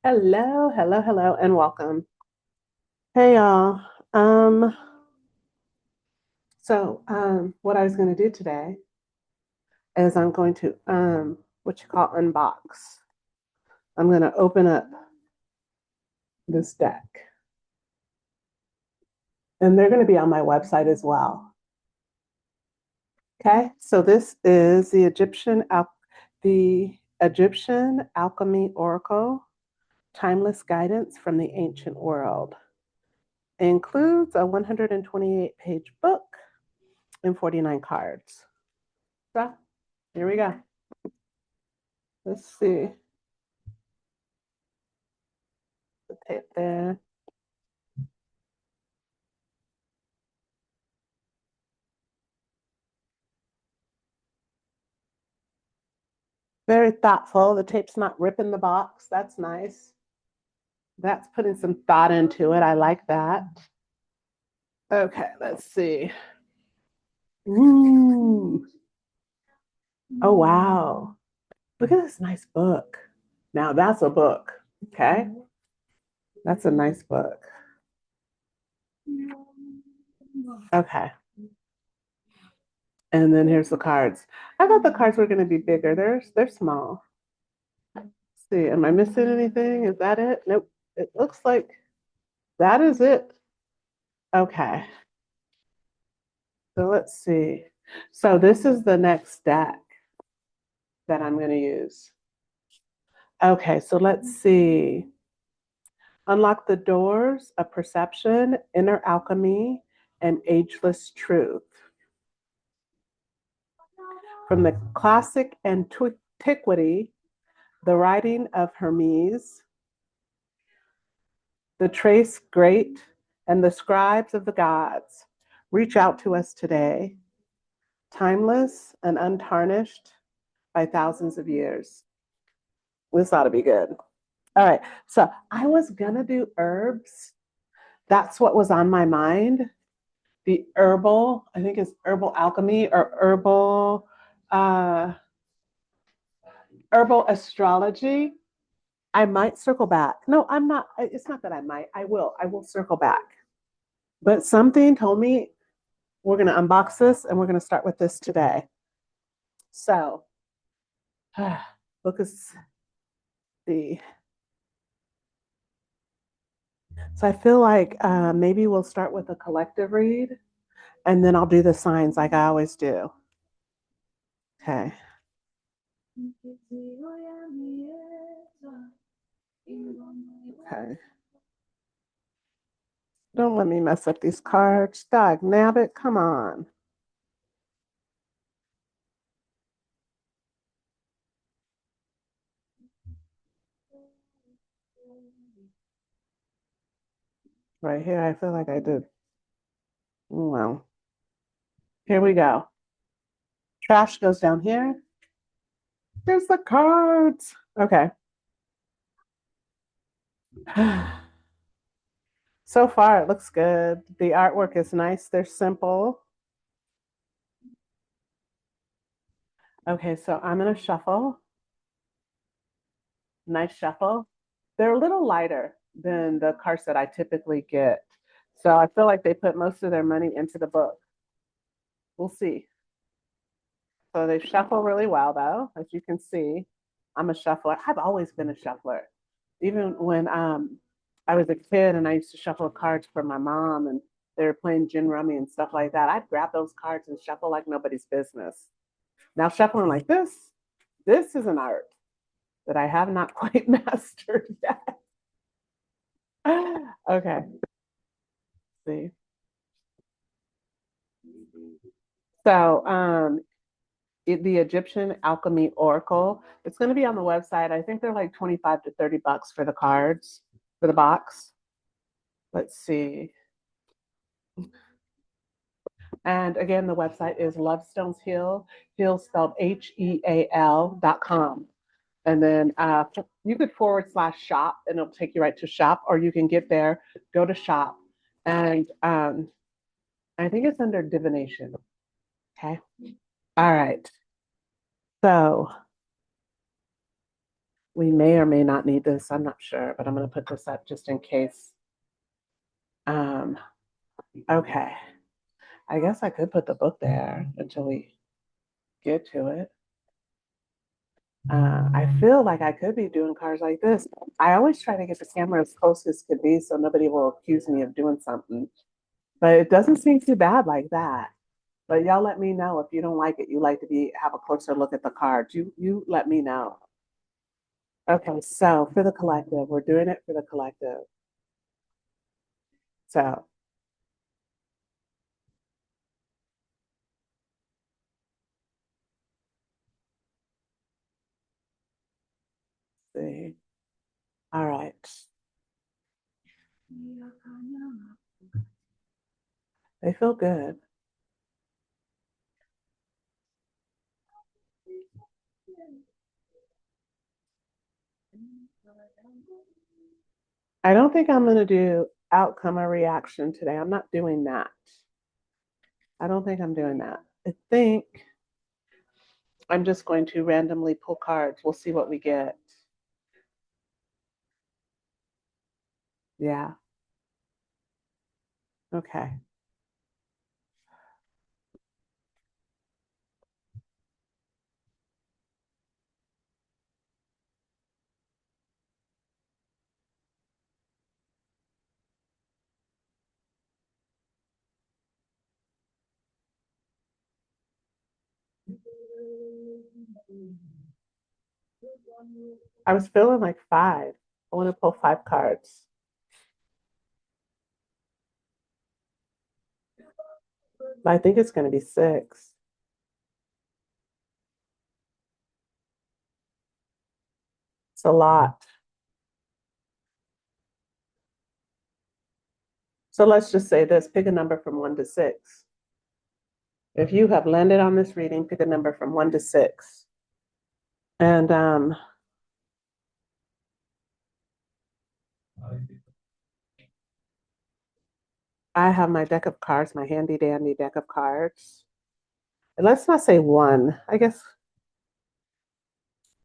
Hello, hello, hello, and welcome. Hey y'all. Um, what I was going to do today is I'm going to what you call unbox. I'm going to open up this deck, and they're going to be on my website as well. Okay, so this is the Egyptian Alchemy Oracle, Timeless Guidance from the Ancient World. It includes a 128-page book and 49 cards. So here we go. Let's see. The tape there. Very thoughtful. The tape's not ripping the box. That's nice. That's putting some thought into it. I like that. Okay, let's see. Ooh. Oh, wow. Look at this nice book. Now that's a book. Okay. That's a nice book. Okay. And then here's the cards. I thought the cards were going to be bigger. They're small. Let's see, am I missing anything? Is that it? Nope. It looks like that is it. Okay. So let's see. So this is the next deck that I'm going to use. Okay, so let's see. Unlock the doors of perception, inner alchemy, and ageless truth. From the classic antiquity, the writing of Hermes, the trace great, and the scribes of the gods reach out to us today, timeless and untarnished by thousands of years. This ought to be good. All right. So I was going to do herbs. That's what was on my mind. The herbal, I think it's herbal alchemy or uh, herbal astrology. I might circle back. No, I'm not. It's not that I might. I will. I will circle back. But something told me we're going to unbox this and we're going to start with this today. So, look at the. So I feel like maybe we'll start with a collective read and then I'll do the signs like I always do. Okay. Okay. Don't let me mess up these cards. Dog, nabbit, come on. Right here, I feel like I did. Well, here we go. Trash goes down here. Here's the cards. Okay. So far, it looks good. The artwork is nice. They're simple. Okay, so I'm going to shuffle. Nice shuffle. They're a little lighter than the cards that I typically get. So I feel like they put most of their money into the book. We'll see. So they shuffle really well, though, as you can see. I'm a shuffler. I've always been a shuffler. Even when I was a kid and I used to shuffle cards for my mom and they were playing gin rummy and stuff like that, I'd grab those cards and shuffle like nobody's business. Now, shuffling like this is an art that I have not quite mastered yet. Okay, see. So, the Egyptian Alchemy Oracle, it's going to be on the website. I think they're like 25 to 30 bucks for the cards, for the box. Let's see. And again, the website is Lovestone's Heal spelled HEAL.com. And then you could /shop and it'll take you right to shop, or you can get there, go to shop. And I think it's under divination. Okay. All right. So We may or may not need this. I'm not sure, but I'm going to put this up just in case. Um, okay. I guess I could put the book there until we get to it. I feel like I could be doing cars like this. I always try to get the camera as close as could be so nobody will accuse me of doing something. But it doesn't seem too bad like that. But y'all let me know if you don't like it. You like to have a closer look at the cards. You let me know. Okay, so for the collective, we're doing it for the collective. So see. All right. They feel good. I don't think I'm going to do outcome or reaction today. I'm not doing that. I don't think I'm doing that. I think I'm just going to randomly pull cards. We'll see what we get. Yeah. Okay. I was feeling like five. I want to pull five cards. But I think it's going to be six. It's a lot. So let's just say this, pick a number from 1 to 6. If you have landed on this reading, pick a number from 1 to 6. And I have my deck of cards, my handy dandy deck of cards. And let's not say one. I guess,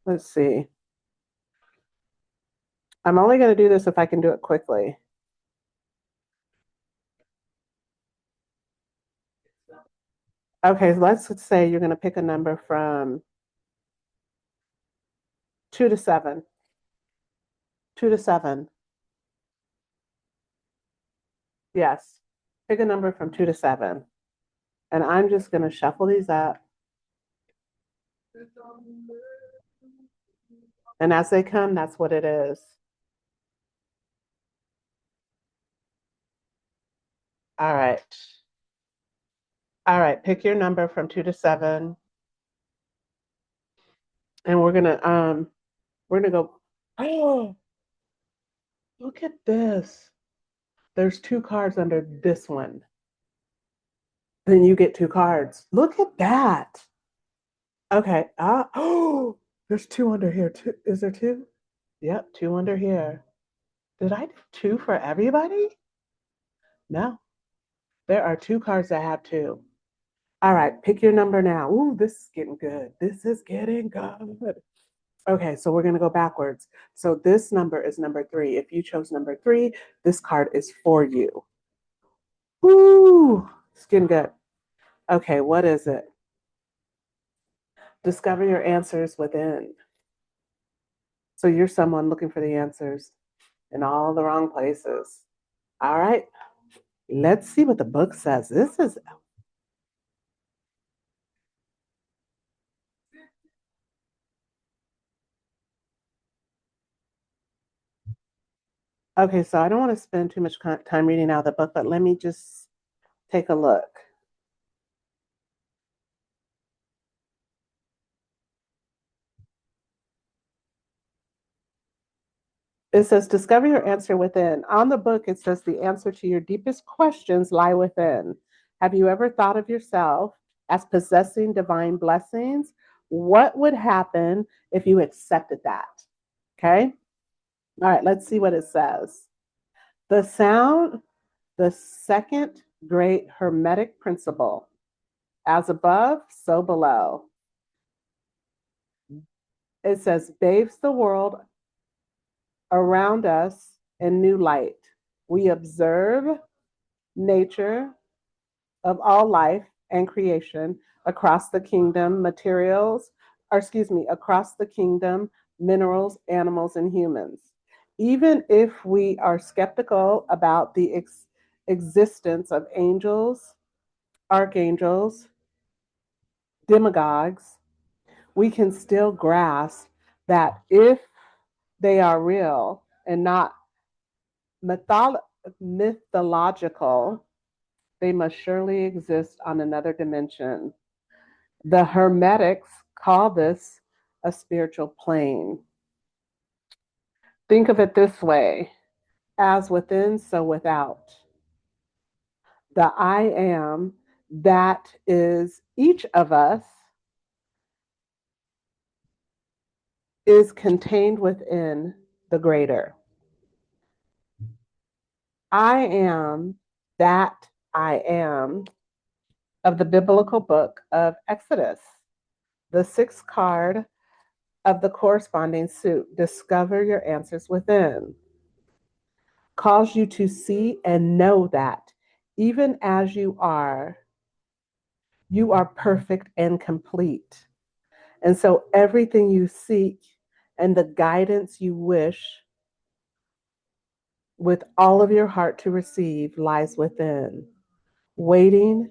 let's see. I'm only going to do this if I can do it quickly. Okay, so let's say you're going to pick a number from 2 to 7. 2 to 7. Yes. Pick a number from 2 to 7. And I'm just going to shuffle these up. And as they come, that's what it is. All right. All right. Pick your number from 2 to 7. And we're gonna go. Oh, look at this. There's 2 cards under this one. Then you get 2 cards. Look at that. Okay. Oh, there's 2 under here. Two. Is there 2? Yep, 2 under here. Did I do 2 for everybody? No. There are 2 cards that have 2. All right, pick your number now. Ooh, this is getting good. This is getting good. Okay, so we're going to go backwards. So this number is number 3. If you chose number 3, this card is for you. Ooh, it's getting good. Okay, what is it? Discover your answers within. So you're someone looking for the answers in all the wrong places. All right, let's see what the book says. This is okay. So I don't want to spend too much time reading out the book, but let me just take a look. It says, discover your answer within. On the book, it says, the answer to your deepest questions lie within. Have you ever thought of yourself as possessing divine blessings? What would happen if you accepted that? Okay. All right, let's see what it says. The sound, the second great hermetic principle, as above, so below. It says, bathes the world around us in new light. We observe nature of all life and creation across the kingdom, across the kingdom, minerals, animals, and humans. Even if we are skeptical about the existence of angels, archangels, demagogues, we can still grasp that if they are real and not mythological, they must surely exist on another dimension. The Hermetics call this a spiritual plane. Think of it this way: as within, so without. The I am that is each of us is contained within the greater. I am that I am of the biblical book of Exodus, the sixth card of the corresponding suit. Discover your answers within. Calls you to see and know that even as you are perfect and complete. And so everything you seek and the guidance you wish with all of your heart to receive lies within, waiting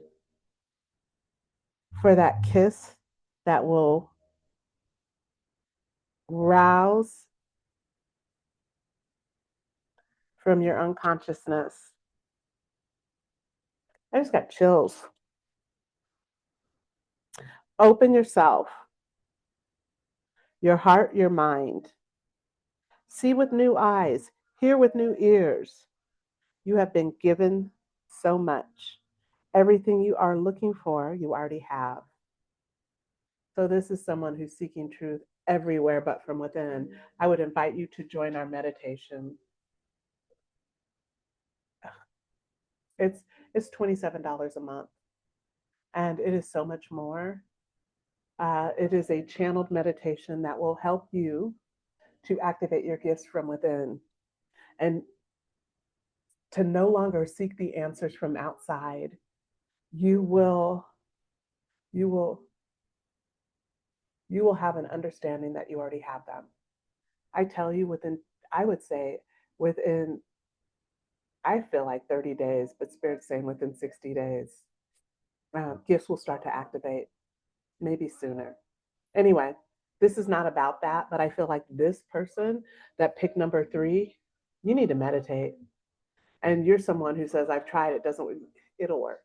for that kiss that will rouse from your unconsciousness. I just got chills. Open yourself, your heart, your mind. See with new eyes, hear with new ears. You have been given so much. Everything you are looking for, you already have. So, this is someone who's seeking truth everywhere but from within. I would invite you to join our meditation. It's it's $27 a month, and it is so much more. It is a channeled meditation that will help you to activate your gifts from within and to no longer seek the answers from outside. You will you will you will have an understanding that you already have them. I tell you, I would say within, I feel like 30 days, but Spirit's saying within 60 days, gifts will start to activate, maybe sooner. Anyway, this is not about that, but I feel like this person that picked number 3, you need to meditate. And you're someone who says, I've tried, it'll work.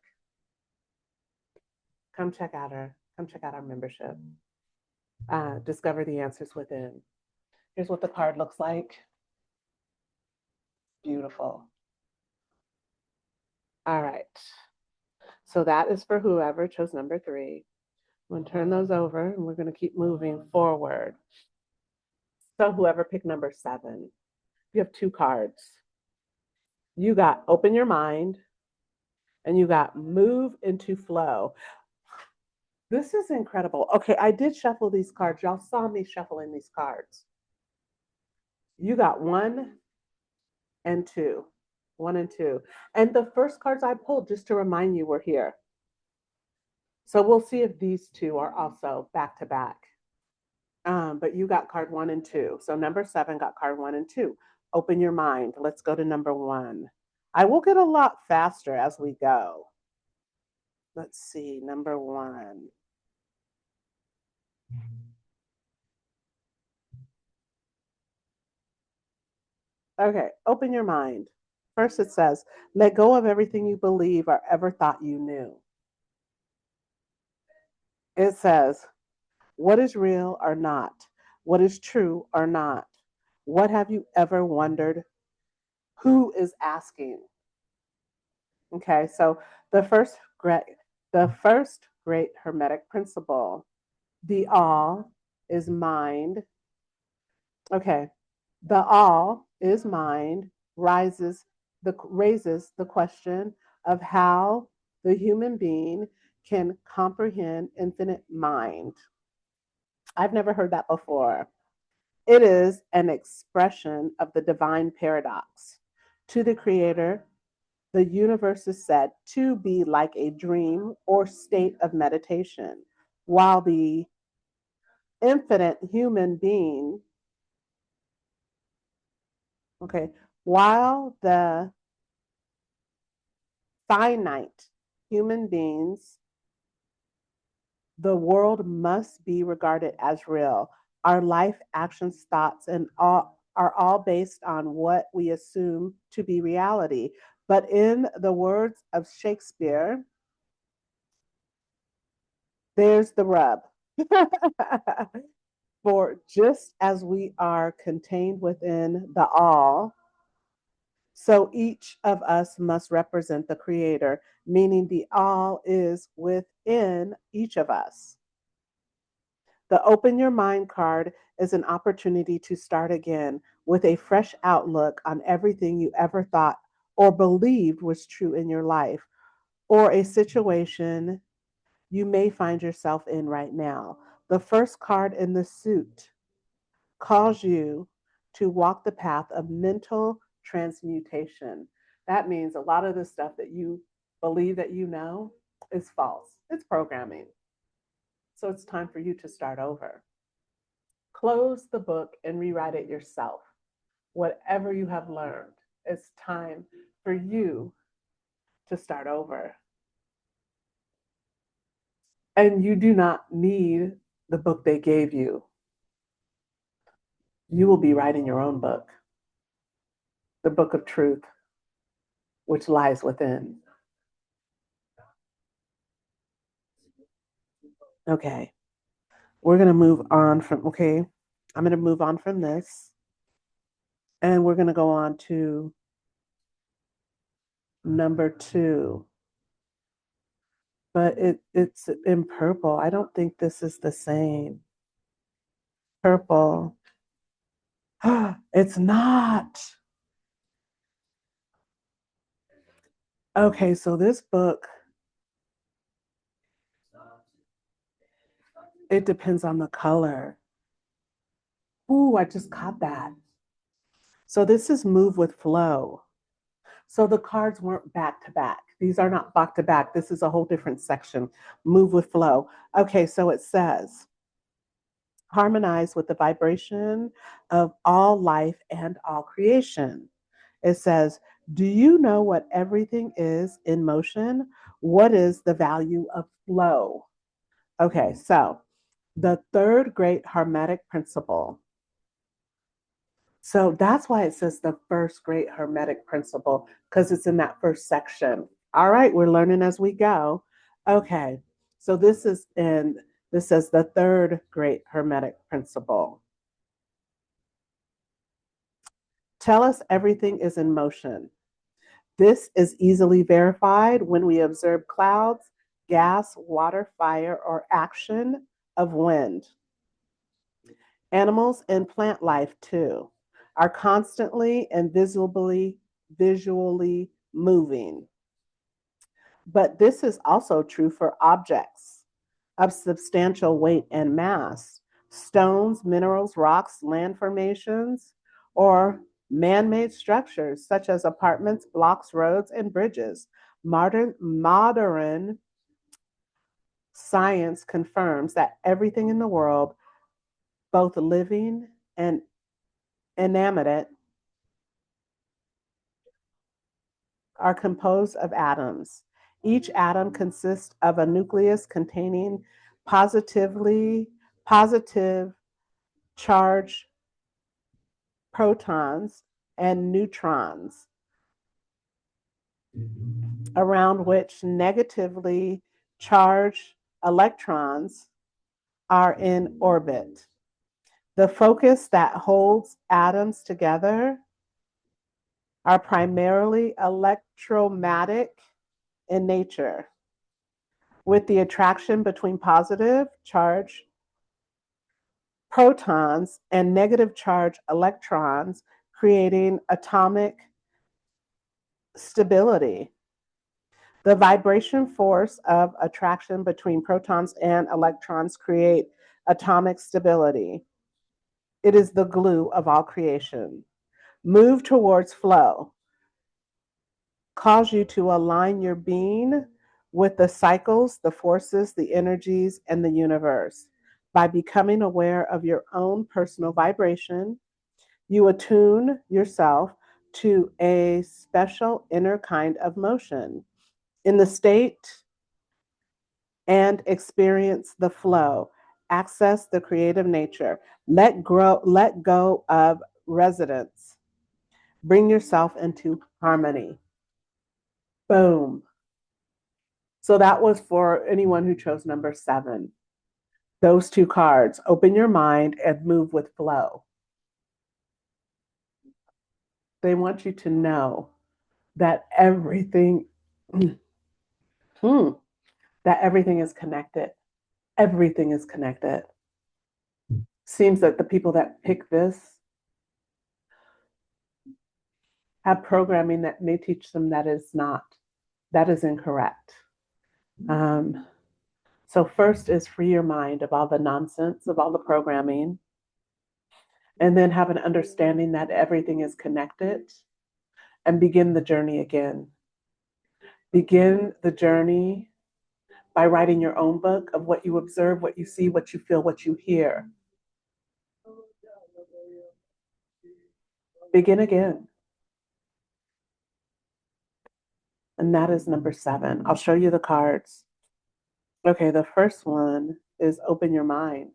Come check out our membership. Discover the answers within. Here's what the card looks like. Beautiful. All right. So that is for whoever chose number 3. I'm going to turn those over and we're going to keep moving forward. So whoever picked number 7, you have 2 cards. You got open your mind and you got move into flow. This is incredible. Okay, I did shuffle these cards. Y'all saw me shuffling these cards. You got 1 and 2. 1 and 2. And the first cards I pulled, just to remind you, were here. So we'll see if these 2 are also back to back. But you got card 1 and 2. So number 7 got card 1 and 2. Open your mind. Let's go to number 1. I will get a lot faster as we go. Let's see, number 1. Okay, open your mind. First it says, let go of everything you believe or ever thought you knew. It says, what is real or not? What is true or not? What have you ever wondered? Who is asking? Okay, so the first great Hermetic principle, the all is mind. Okay, the all is mind raises the question of how the human being can comprehend infinite mind. I've never heard that before. It is an expression of the divine paradox. To the Creator, the universe is said to be like a dream or state of meditation, while the infinite human being, okay, while the finite human beings, the world must be regarded as real. Our life, actions, thoughts, and all are all based on what we assume to be reality. But in the words of Shakespeare, there's the rub. For just as we are contained within the all, so each of us must represent the Creator, meaning the all is within each of us. The Open Your Mind card is an opportunity to start again with a fresh outlook on everything you ever thought or believed was true in your life, or a situation you may find yourself in right now. The first card in the suit calls you to walk the path of mental transmutation. That means a lot of the stuff that you believe that you know is false. It's programming. So it's time for you to start over. Close the book and rewrite it yourself. Whatever you have learned, it's time for you to start over. And you do not need the book they gave you. You will be writing your own book, the book of truth, which lies within. Okay, we're going to move on from, okay, I'm going to move on from this. And we're going to go on to number 2. But it's in purple. I don't think this is the same. Purple. It's not. Okay, so this book, it depends on the color. Ooh, I just caught that. So this is Move with Flow. So the cards weren't back to back. These are not back to back. This is a whole different section. Move with Flow. Okay, so it says, harmonize with the vibration of all life and all creation. It says, do you know what everything is in motion? What is the value of flow? Okay, so the third great Hermetic principle. So that's why it says the first great Hermetic principle, because it's in that first section. All right, we're learning as we go. Okay, so this says the third great Hermetic principle. Tell us everything is in motion. This is easily verified when we observe clouds, gas, water, fire, or action of wind. Animals and plant life, too, are constantly and visually moving. But this is also true for objects of substantial weight and mass, stones, minerals, rocks, land formations, or man made structures such as apartments, blocks, roads, and bridges. Modern science confirms that everything in the world, both living and inanimate, are composed of atoms. Each atom consists of a nucleus containing positive charged protons and neutrons, around which negatively charged electrons are in orbit. The focus that holds atoms together are primarily electromagnetic in nature, with the attraction between positive charge protons and negative charge electrons creating atomic stability. The vibration force of attraction between protons and electrons create atomic stability. It is the glue of all creation. Move towards flow. Cause you to align your being with the cycles, the forces, the energies, and the universe. By becoming aware of your own personal vibration, you attune yourself to a special inner kind of motion in the state and experience the flow. Access the creative nature. Let go of resistance. Bring yourself into harmony. Boom. So that was for anyone who chose number 7. Those 2 cards. Open your mind and move with flow. They want you to know that everything that everything is connected. Everything is connected. Seems that the people that pick this have programming that may teach them that is not, that is incorrect. So first is free your mind of all the nonsense, of all the programming, and then have an understanding that everything is connected and begin the journey again. Begin the journey by writing your own book of what you observe, what you see, what you feel, what you hear. Begin again. And that is number 7. I'll show you the cards. Okay, the first one is open your mind.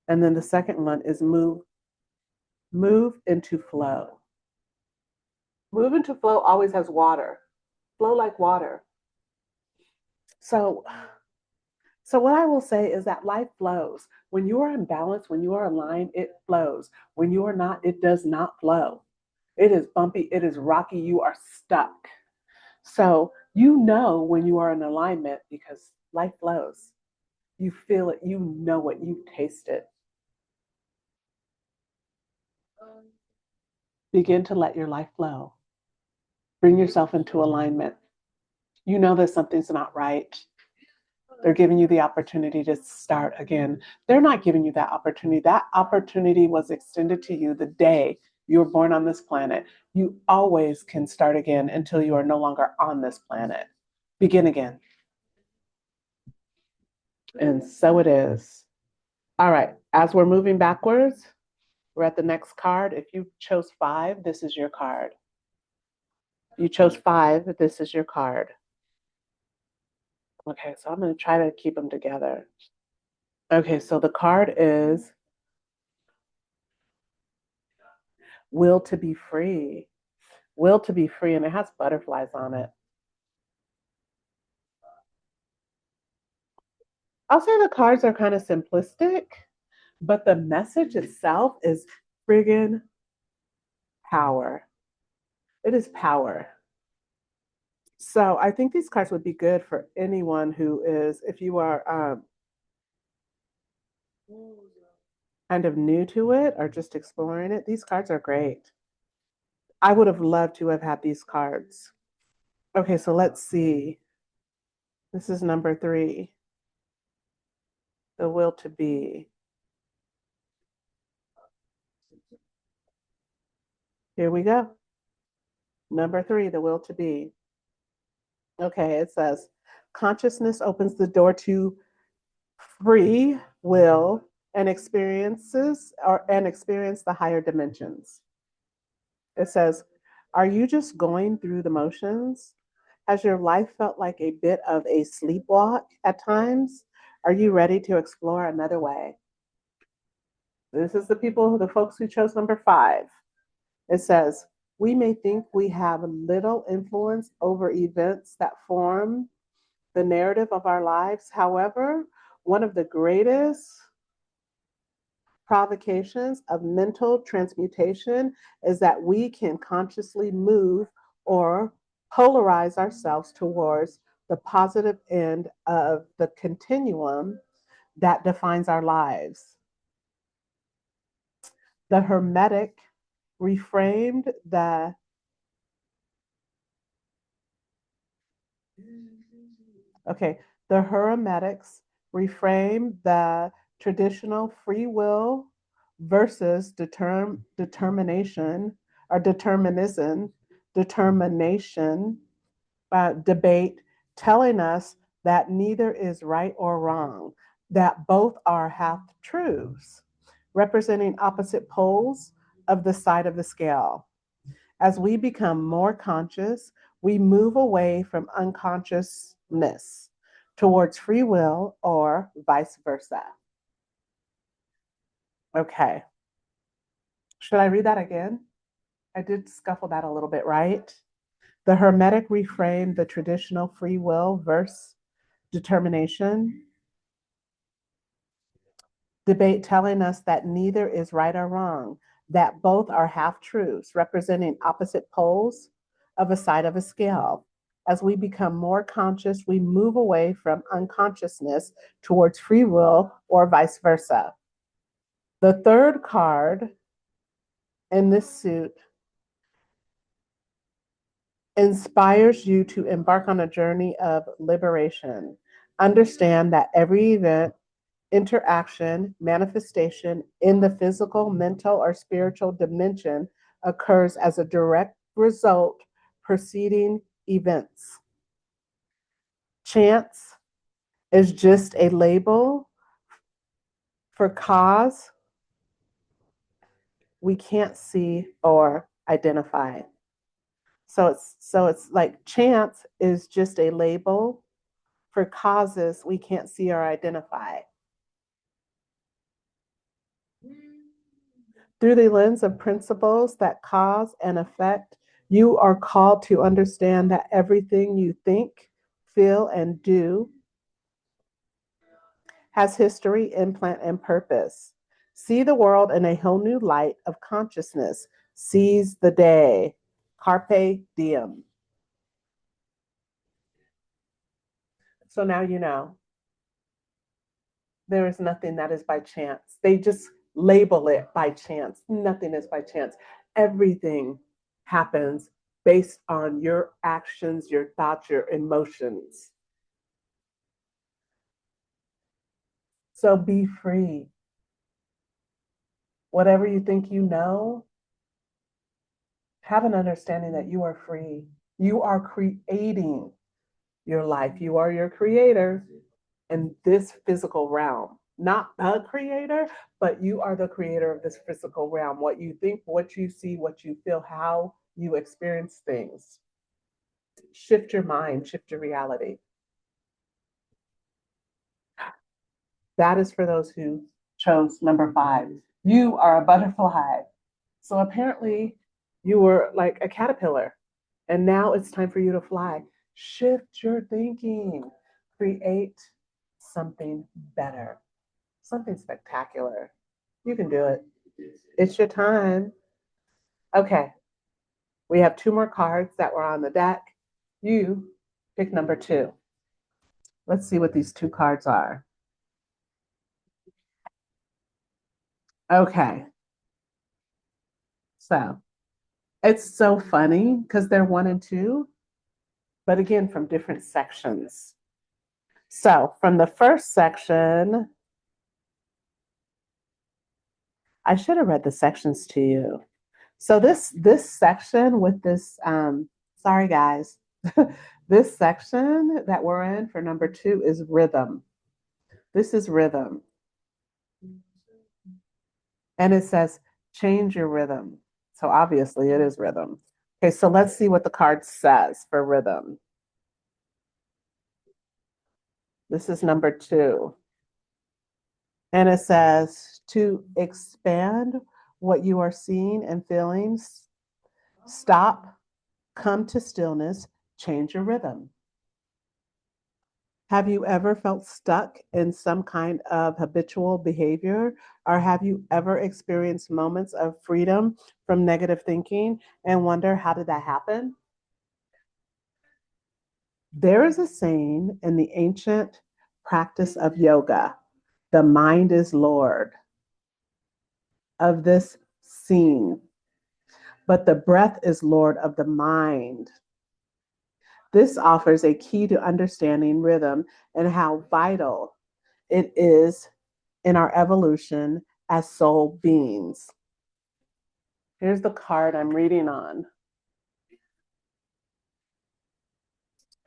And then the second one is move into flow. Move into flow always has water. Flow like water. So what I will say is that life flows. When you are in balance, when you are aligned, it flows. When you are not, it does not flow. It is bumpy, it is rocky, you are stuck. So you know when you are in alignment because life flows. You feel it, you know it, you taste it. Begin to let your life flow. Bring yourself into alignment. You know that something's not right. They're giving you the opportunity to start again. They're not giving you that opportunity. That opportunity was extended to you the day you were born on this planet. You always can start again until you are no longer on this planet. Begin again. And so it is. All right. As we're moving backwards, we're at the next card. If you chose 5, this is your card. You chose 5, this is your card. Okay, so I'm going to try to keep them together. Okay, so the card is Will to be free. Will to be free, and it has butterflies on it. I'll say the cards are kind of simplistic, but the message itself is friggin' power. It is power. So I think these cards would be good for anyone who is, if you are kind of new to it or just exploring it, these cards are great. I would have loved to have had these cards. Okay, so let's see. This is number 3, the will to be. Here we go. Number 3, the will to be. Okay, it says consciousness opens the door to free will and experience the higher dimensions. It says, are you just going through the motions? Has your life felt like a bit of a sleepwalk at times? Are you ready to explore another way? This is the folks who chose number 5. It says, we may think we have little influence over events that form the narrative of our lives. However, one of the greatest provocations of mental transmutation is that we can consciously move or polarize ourselves towards the positive end of the continuum that defines our lives. The Hermetic reframed the okay, The Hermetics reframe the traditional free will versus determination or determination debate, telling us that neither is right or wrong, that both are half truths, representing opposite poles of the side of the scale. As we become more conscious, we move away from unconsciousness towards free will or vice versa. Okay. Should I read that again? I did scuffle that a little bit, right? The Hermetic reframe the traditional free will versus determination debate, telling us that neither is right or wrong, that both are half truths, representing opposite poles of a side of a scale. As we become more conscious, we move away from unconsciousness towards free will or vice versa. The third card in this suit inspires you to embark on a journey of liberation. Understand that every event, interaction, manifestation in the physical, mental, or spiritual dimension occurs as a direct result preceding events. Chance is just a label for cause we can't see or identify. So it's like chance is just a label for causes we can't see or identify. Through the lens of principles that cause and effect, you are called to understand that everything you think, feel, and do has history, implant, and purpose. See the world in a whole new light of consciousness. Seize the day. Carpe diem. So now you know. There is nothing that is by chance. They just label it by chance. Nothing is by chance. Everything happens based on your actions, your thoughts, your emotions. So be free. Whatever you think you know, have an understanding that you are free. You are creating your life. You are your creator in this physical realm. Not the creator, but you are the creator of this physical realm. What you think, what you see, what you feel, how you experience things. Shift your mind, shift your reality. That is for those who chose number 5. You are a butterfly. So apparently you were like a caterpillar, and now it's time for you to fly. Shift your thinking, create something better, something spectacular. You can do it. It's your time. Okay, we have 2 more cards that were on the deck. You pick number 2. Let's see what these 2 cards are. Okay, so it's so funny because they're 1 and 2, but again, from different sections. So from the first section, I should have read the sections to you. So this section with this, sorry guys, this section that we're in for number 2 is rhythm. This is rhythm. And it says, change your rhythm. So obviously it is rhythm. Okay, so let's see what the card says for rhythm. This is number 2. And it says to expand what you are seeing and feeling, stop, come to stillness, change your rhythm. Have you ever felt stuck in some kind of habitual behavior? Or have you ever experienced moments of freedom from negative thinking and wonder, how did that happen? There is a saying in the ancient practice of yoga, the mind is Lord of this scene, but the breath is Lord of the mind. This offers a key to understanding rhythm and how vital it is in our evolution as soul beings. Here's the card I'm reading on.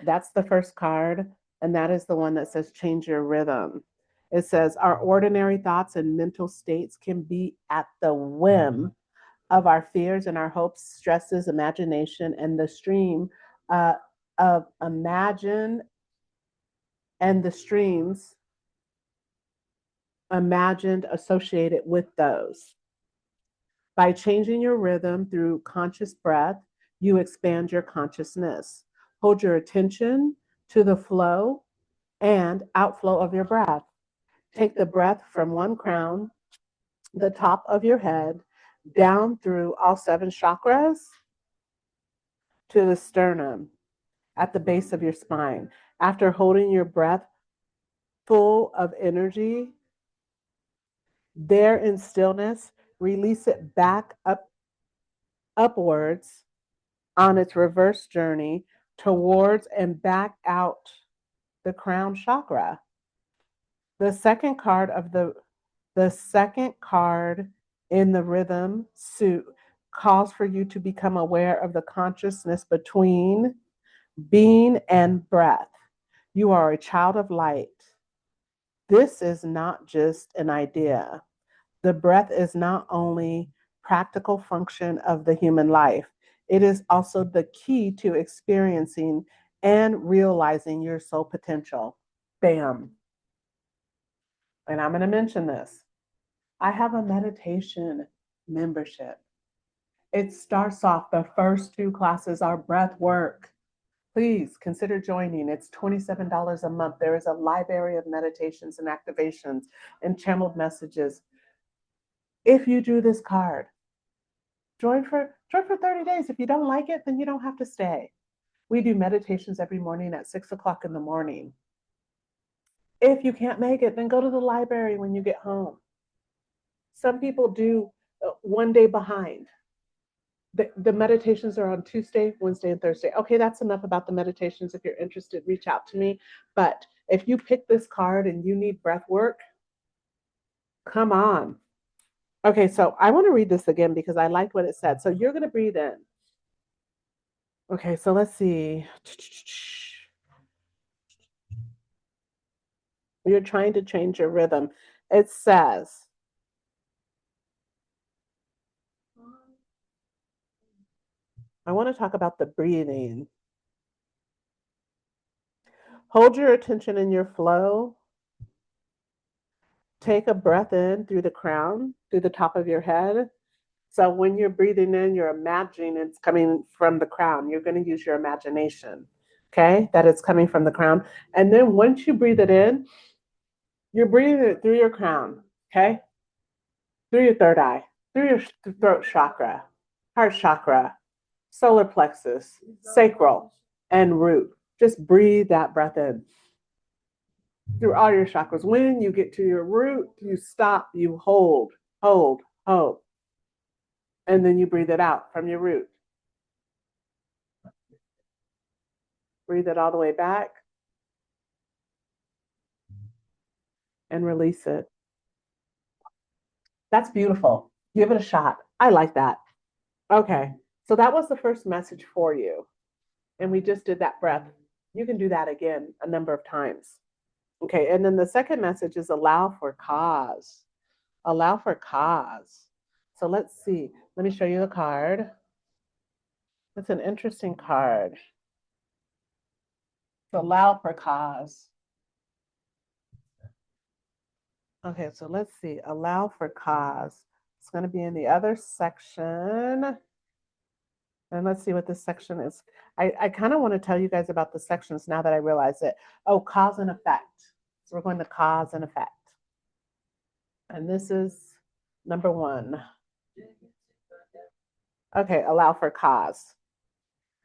That's the first card, and that is the one that says change your rhythm. It says our ordinary thoughts and mental states can be at the whim of our fears and our hopes, stresses, imagination, and the stream of imagine and the streams imagined associated with those. By changing your rhythm through conscious breath, you expand your consciousness. Hold your attention to the flow and outflow of your breath. Take the breath from one crown, the top of your head, down through all seven chakras to the sternum at the base of your spine. After holding your breath full of energy, there in stillness, release it back upwards on its reverse journey towards and back out the crown chakra. The second card of the second card in the rhythm suit calls for you to become aware of the consciousness between being and breath. You are a child of light. This is not just an idea. The breath is not only practical function of the human life, it is also the key to experiencing and realizing your soul potential. Bam. And I'm going to mention this. I have a meditation membership. It starts off, the first two classes are breath work. Please consider joining. It's $27 a month. There is a library of meditations and activations and channeled messages. If you drew this card, join for 30 days. If you don't like it, then you don't have to stay. We do meditations every morning at 6 o'clock in the morning. If you can't make it, then go to the library when you get home. Some people do one day behind. The meditations are on Tuesday, Wednesday, and Thursday. Okay, that's enough about the meditations. If you're interested, reach out to me. But if you pick this card and you need breath work, come on. Okay, so I want to read this again because I liked what it said. So you're going to breathe in. Okay, so let's see. You're trying to change your rhythm. It says, I want to talk about the breathing. Hold your attention in your flow. Take a breath in through the crown, through the top of your head. So when you're breathing in, you're imagining it's coming from the crown. You're going to use your imagination, okay, that it's coming from the crown. And then once you breathe it in, you're breathing it through your crown, okay, through your third eye, through your throat chakra, heart chakra, solar plexus, sacral, and root. Just breathe that breath in through all your chakras. When you get to your root, you stop, you hold, hold, hold. And then you breathe it out from your root. Breathe it all the way back and release it. That's beautiful. Give it a shot. I like that. Okay, so that was the first message for you. And we just did that breath. You can do that again a number of times. Okay, and then the second message is allow for cause. Allow for cause. So let's see. Let me show you the card. It's an interesting card. Allow for cause. Okay, so let's see. Allow for cause. It's going to be in the other section. And let's see what this section is. I kind of want to tell you guys about the sections now that I realize it. Oh, cause and effect. So we're going to cause and effect. And this is number one. Okay, allow for cause.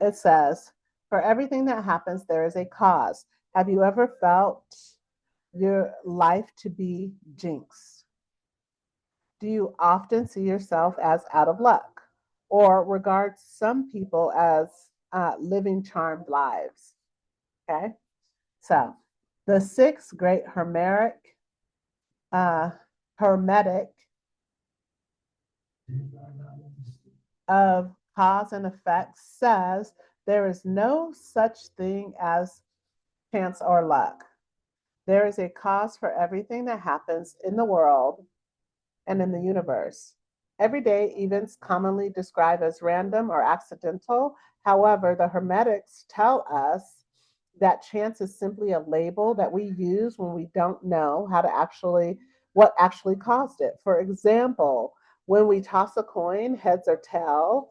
It says, for everything that happens, there is a cause. Have you ever felt your life to be jinxed? Do you often see yourself as out of luck or regard some people as living charmed lives? Okay. So the sixth great uh, hermetic of cause and effect says there is no such thing as chance or luck. There is a cause for everything that happens in the world and in the universe. Everyday events commonly described as random or accidental. However, the Hermetics tell us that chance is simply a label that we use when we don't know how to actually what actually caused it. For example, when we toss a coin, heads or tails,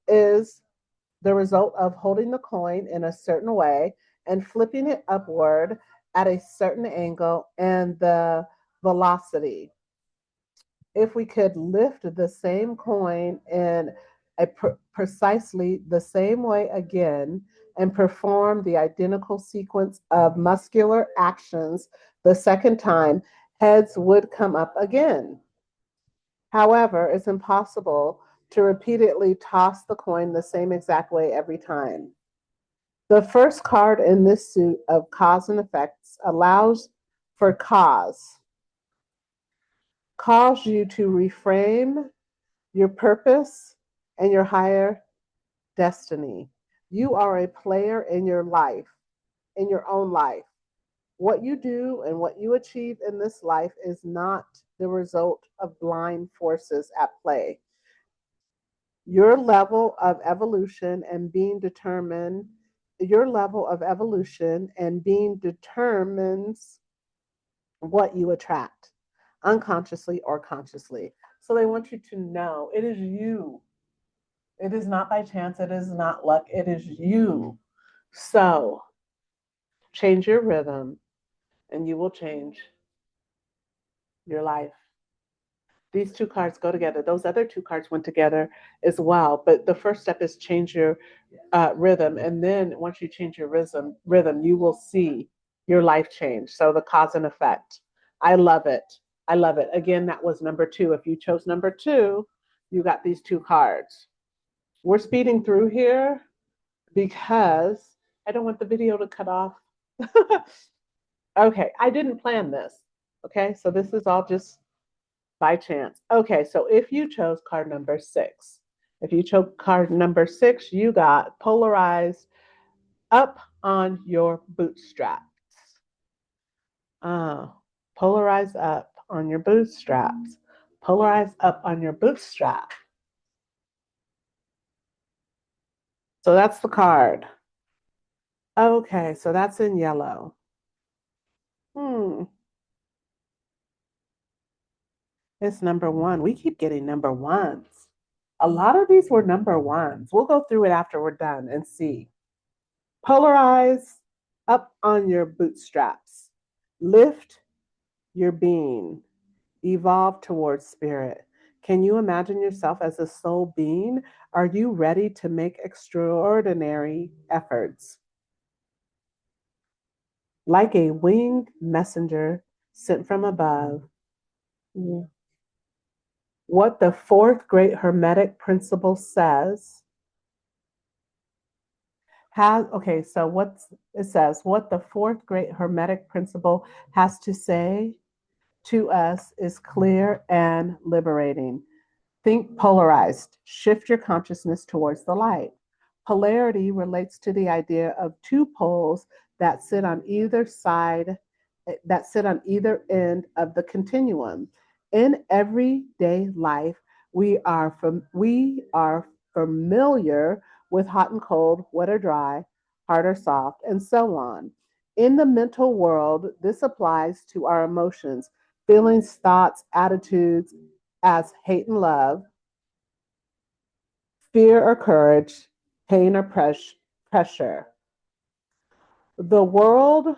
is the result of holding the coin in a certain way and flipping it upward at a certain angle and the velocity. If we could lift the same coin in precisely the same way again and perform the identical sequence of muscular actions the second time, heads would come up again. However, it's impossible to repeatedly toss the coin the same exact way every time. The first card in this suit of cause and effects allows for calls you to reframe your purpose and your higher destiny. You are a player in your life, in your own life. What you do and what you achieve in this life is not the result of blind forces at play. Your level of evolution and being determined, your level of evolution and being determines what you attract, unconsciously or consciously. So they want you to know it is you. It is not by chance. It is not luck. It is you. So change your rhythm and you will change your life. These two cards go together. Those other two cards went together as well. But the first step is change your rhythm. And then once you change your rhythm, you will see your life change. So the cause and effect. I love it. I love it. Again, that was number two. If you chose number two, you got these two cards. We're speeding through here because I don't want the video to cut off. Okay, I didn't plan this. Okay, so this is all just by chance. Okay, so if you chose card number six, if you chose card number six, you got polarized up on your bootstraps. Oh, polarize up on your bootstraps. Polarize up on your bootstrap. So that's the card. Okay, so that's in yellow. Hmm, it's number one. We keep getting number ones. A lot of these were number ones. We'll go through it after we're done and see. Polarize up on your bootstraps. Lift your being. Evolve towards spirit. Can you imagine yourself as a soul being? Are you ready to make extraordinary efforts? Like a winged messenger sent from above, what the fourth great Hermetic principle says has, okay, so what's it says, what the fourth great Hermetic principle has to say to us is clear and liberating. Think polarized. Shift your consciousness towards the light. Polarity relates to the idea of two poles that sit on either side, that sit on either end of the continuum. In everyday life, we are familiar with hot and cold, wet or dry, hard or soft, and so on. In the mental world, this applies to our emotions, feelings, thoughts, attitudes, as hate and love, fear or courage, pain or pressure. The world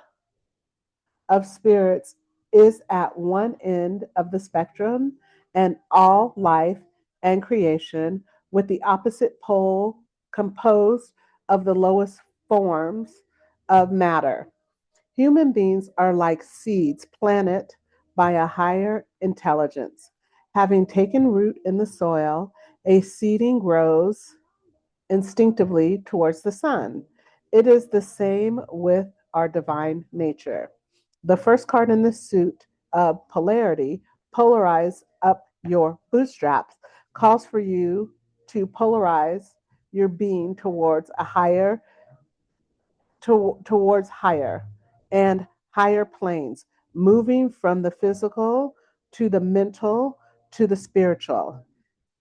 of spirits is at one end of the spectrum, and all life and creation, with the opposite pole composed of the lowest forms of matter. Human beings are like seeds planted by a higher intelligence. Having taken root in the soil, a seeding grows instinctively towards the sun. It is the same with our divine nature. The first card in this suit of polarity, polarize up your bootstraps, calls for you to polarize your being towards a higher, towards higher and higher planes, moving from the physical to the mental to the spiritual.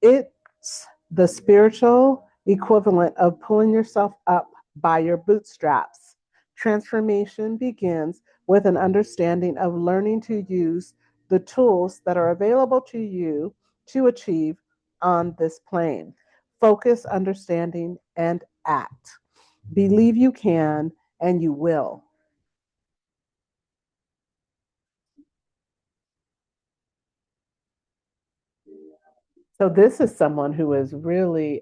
It's the spiritual equivalent of pulling yourself up by your bootstraps. Transformation begins with an understanding of learning to use the tools that are available to you to achieve on this plane. Focus, understanding, and act. Believe you can and you will. So, this is someone who is really,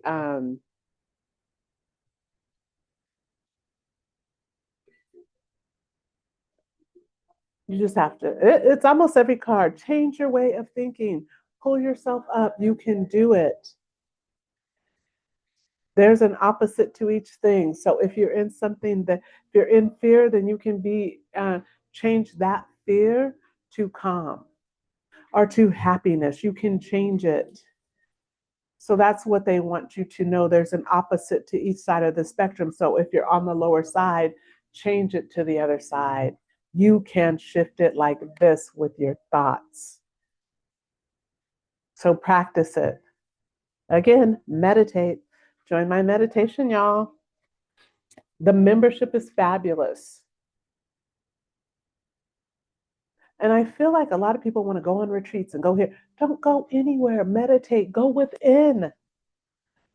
you just have to, it's almost every card. Change your way of thinking, pull yourself up. You can do it. There's an opposite to each thing. So, if you're in something that, if you're in fear, then you can change that fear to calm or to happiness. You can change it. So that's what they want you to know. There's an opposite to each side of the spectrum. So if you're on the lower side, change it to the other side. You can shift it like this with your thoughts. So practice it. Again, meditate. Join my meditation, y'all. The membership is fabulous. And I feel like a lot of people want to go on retreats and go here. Don't go anywhere. Meditate. Go within.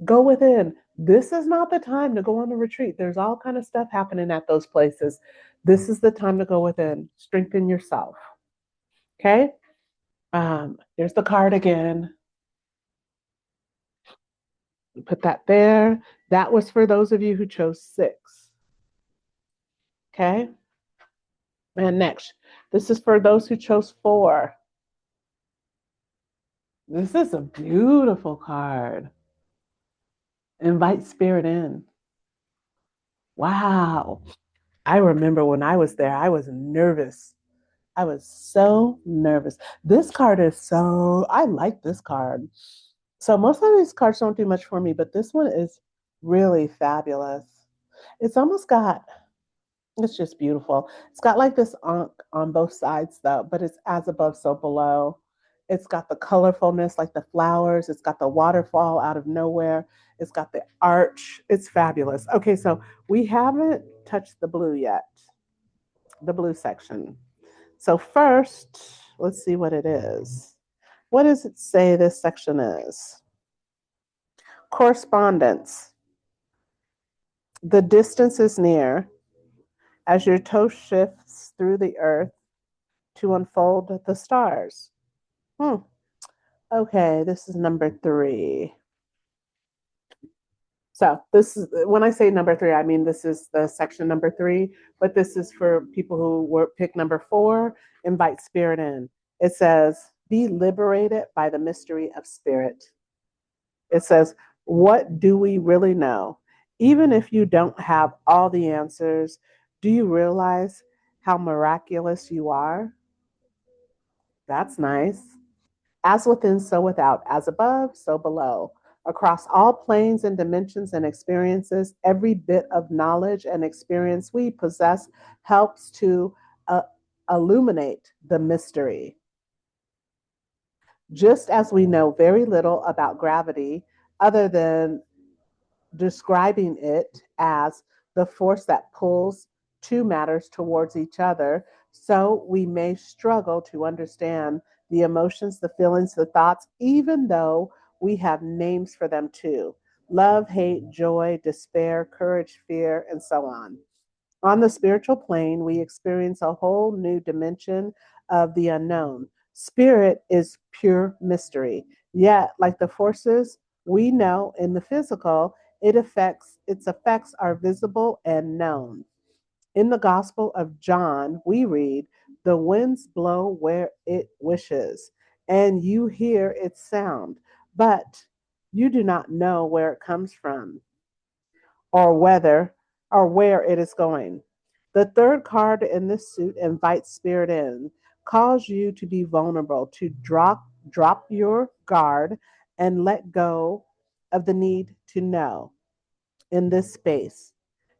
Go within. This is not the time to go on a retreat. There's all kind of stuff happening at those places. This is the time to go within. Strengthen yourself. Okay. Here's the card again. Put that there. That was for those of you who chose 6. Okay. And next, this is for those who chose 4. This is a beautiful card. Invite spirit in. Wow. I remember when I was there, I was nervous. I was so nervous. This card is so, I like this card. So most of these cards don't do much for me, but this one is really fabulous. It's almost got, it's just beautiful. It's got like this ankh on both sides though, but it's as above, so below. It's got the colorfulness, like the flowers. It's got the waterfall out of nowhere. It's got the arch. It's fabulous. Okay, so we haven't touched the blue yet, the blue section. So first, let's see what it is. What does it say this section is? Correspondence. The distance is near as your toe shifts through the earth to unfold the stars. Okay, this is number 3. So this is when I say number 3, I mean this is the section number 3, but this is for people who were pick number 4, invite spirit in. It says, be liberated by the mystery of spirit. It says, what do we really know? Even if you don't have all the answers, do you realize how miraculous you are? That's nice. As within, so without, as above, so below. Across all planes and dimensions and experiences, every bit of knowledge and experience we possess helps to illuminate the mystery. Just as we know very little about gravity, other than describing it as the force that pulls two matters towards each other, so we may struggle to understand the emotions, the feelings, the thoughts, even though we have names for them too: love, hate, joy, despair, courage, fear, and so on. On the spiritual plane, we experience a whole new dimension of the unknown. Spirit is pure mystery. Yet, like the forces we know in the physical, its effects are visible and known. In the Gospel of John, we read, the winds blow where it wishes, and you hear its sound, but you do not know where it comes from or whether or where it is going. The third card in this suit invites spirit in, calls you to be vulnerable, to drop your guard and let go of the need to know. In this space,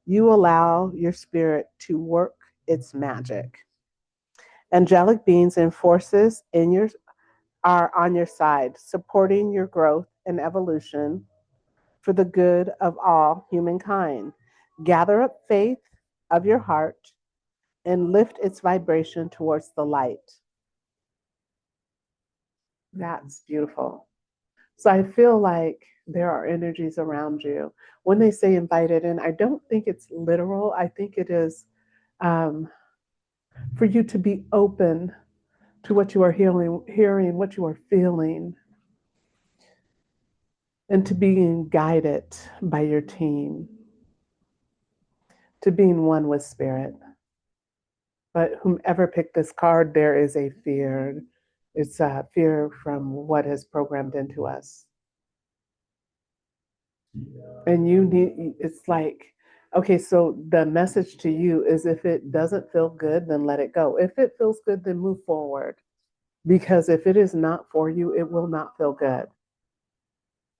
you allow your spirit to work its magic. Angelic beings and forces in your are on your side, supporting your growth and evolution for the good of all humankind. Gather up faith of your heart and lift its vibration towards the light. That's beautiful. So I feel like there are energies around you. When they say invited in, I don't think it's literal. I think it is um, for you to be open to what you are hearing, what you are feeling, and to being guided by your team, to being one with spirit. But whomever picked this card, there is a fear. It's a fear from what is programmed into us. And you need, it's like, okay, so the message to you is if it doesn't feel good, then let it go. If it feels good, then move forward. Because if it is not for you, it will not feel good.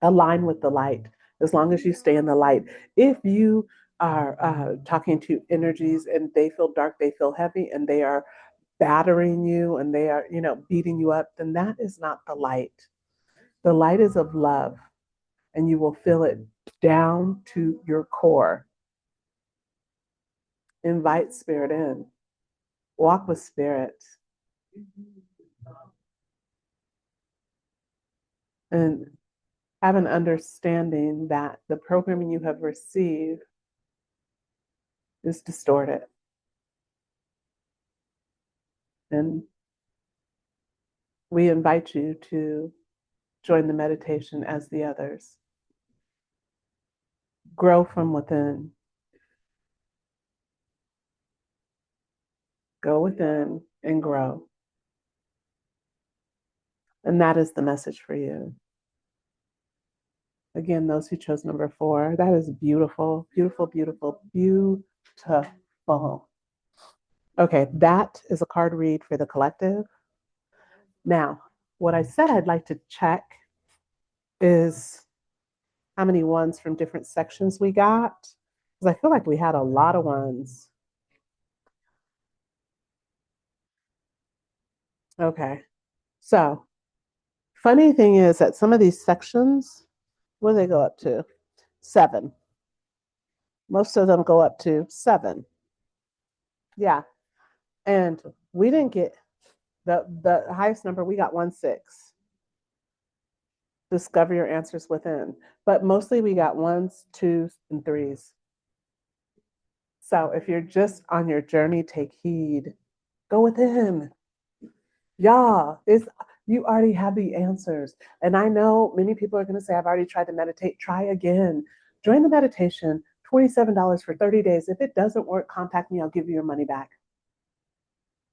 Align with the light as long as you stay in the light. If you are talking to energies and they feel dark, they feel heavy, and they are battering you and they are, beating you up, then that is not the light. The light is of love, and you will feel it down to your core. Invite spirit in, walk with spirit, and have an understanding that the programming you have received is distorted. And we invite you to join the meditation as the others. Grow from within. Go within and grow. And that is the message for you. Again, those who chose number 4, that is beautiful, beautiful, beautiful, beautiful. Okay, that is a card read for the collective. Now, what I said I'd like to check is how many ones from different sections we got, because I feel like we had a lot of ones. Okay, so funny thing is that some of these sections, what do they go up to? 7. Most of them go up to 7. Yeah, and we didn't get the highest number. We got 1-6. Discover your answers within, but mostly we got 1s, 2s, and 3s. So if you're just on your journey, take heed. Go within. Yeah, you already have the answers. And I know many people are going to say, I've already tried to meditate. Try again. Join the meditation, $27 for 30 days. If it doesn't work, contact me. I'll give you your money back.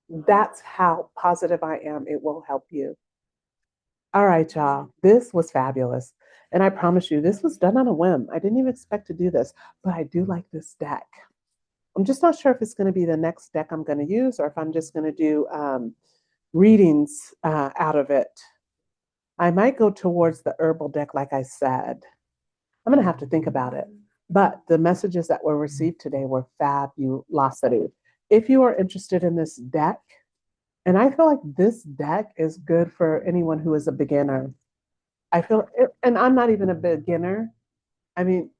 That's how positive I am. It will help you. All right, y'all. This was fabulous. And I promise you, this was done on a whim. I didn't even expect to do this, but I do like this deck. I'm just not sure if it's going to be the next deck I'm going to use or if I'm just going to do readings out of it. I might go towards the herbal deck, like I said. I'm going to have to think about it. But the messages that were received today were fabulosity. If you are interested in this deck, and I feel like this deck is good for anyone who is a beginner. I feel, and I'm not even a beginner. I mean,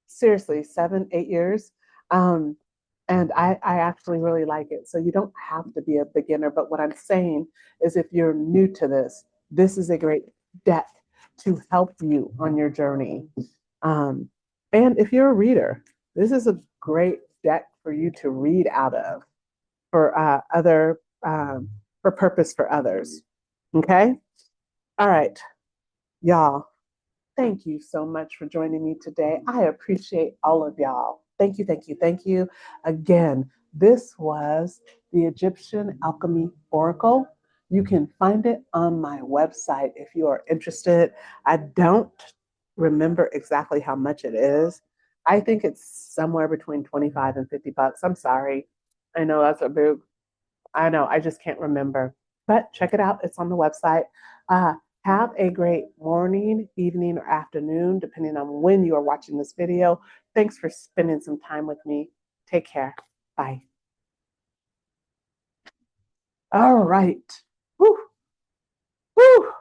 seriously, 7, 8 years. Um, and I actually really like it. So you don't have to be a beginner. But what I'm saying is if you're new to this is a great deck to help you on your journey. And if you're a reader, this is a great deck for you to read out of for other for purpose for others. Okay. All right, y'all. Thank you so much for joining me today. I appreciate all of y'all. Thank you, thank you, thank you. Again, this was the Egyptian Alchemy Oracle. You can find it on my website if you are interested. I don't remember exactly how much it is, I think it's somewhere between 25 and 50 bucks. I'm sorry. I know that's a big, I know, I just can't remember. But check it out. It's on the website. Uh, have a great morning, evening, or afternoon, depending on when you are watching this video. Thanks for spending some time with me. Take care. Bye. All right. Woo. Woo.